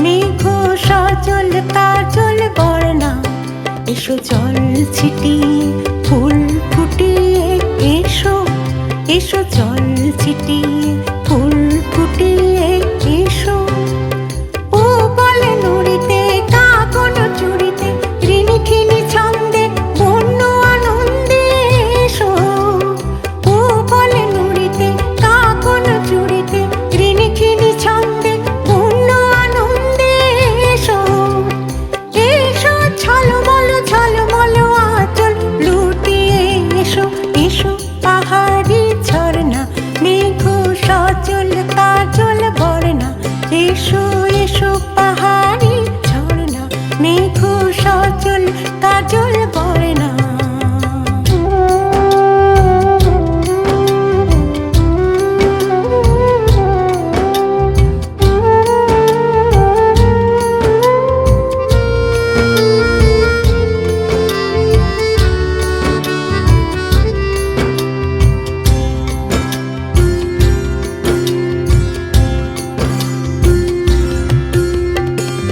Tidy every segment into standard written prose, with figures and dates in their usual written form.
মেঘ সজল কাজল বর্ণা। এসো জল ছিটিয়ে ফুল ফুটিয়ে এসো, এসো জল ছিটিয়ে ফুল ফুটিয়ে এসো। ও বলে নুড়িতে কাকন চুড়িতে ঋণিখিনি ছন্দে বন্য আনন্দে এসো। ও বলে নুড়িতে কাকন চুড়িতে ঋণিখিনি ছন্দে বন্য আনন্দে এসো। এসো ঝলমল ঝলমল আঁচল লুটিয়ে এসো, এসো পাহাড়ি ঝরনা মেঘ সজল কাজল বর্ণা। এসো এসো পাহাড়ি ঝরনা মেঘ সজল কাজল বর্ণা।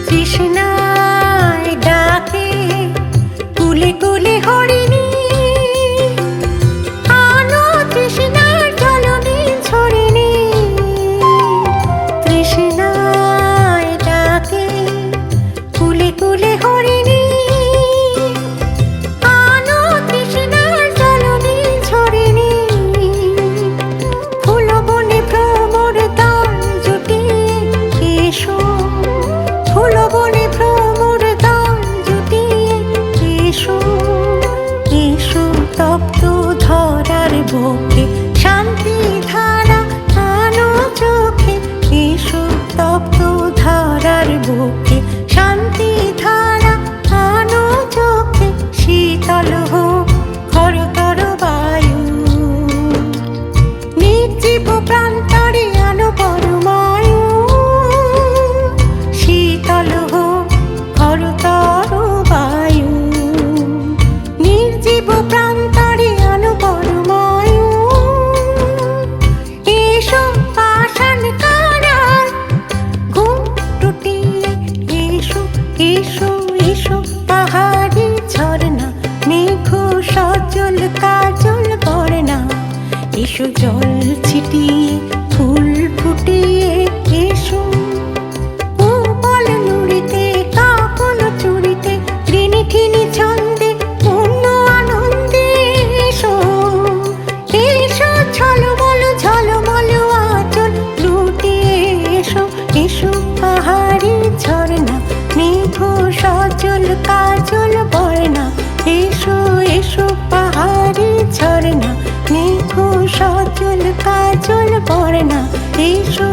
তৃষ্ণায় ডাকে কুলে কুলে হরিণী, আনো তৃষ্ণার জলনি ঝরিণী। তৃষ্ণায় ডাকে কুলে কুলে হরিণী, আনো তৃষ্ণার জলনি ঝরিণী। ফুল বনে ভ্রমর দল জুটিয়ে এসো, ফুল বনে ভ্রমর দল জুটিয়ে এসো। এসো তপ্ত ধরার বুকে শান্তি ধারা আনো চোখে। এসো তপ্ত ধরার বুকে শান্তি ধারা আনো চোখে। শীতল হোক খরতর বায়ু, নির্জীব প্রান্তরে আনো পরমায়ু। শীতল হোক খরতর বায়ু, নির্জীব প্রান্তরে আনো পরমায়ু। এসো পাষাণ কারার ঘুম টুটিয়ে এসো, এসো এসো পাহাড়ি ঝরনা মেঘ সজল কাজল বর্ণা। এসো জল ছিটিয়ে ফুল ফুটিয়ে এসো। ও বলে নুড়িতে কাকন চুড়িতে ঋণিখিনি ছন্দে পূর্ণ আনন্দে এসো। এসো ঝলমল ঝলমল আঁচল লুটিয়ে এসো, এসো পাহাড়ি ঝরনা মেঘ সজল কাজল বর্ণা। এসো এসো পাহাড়ি ঝরনা মেঘ সজল কাজল বর্ণা। এসো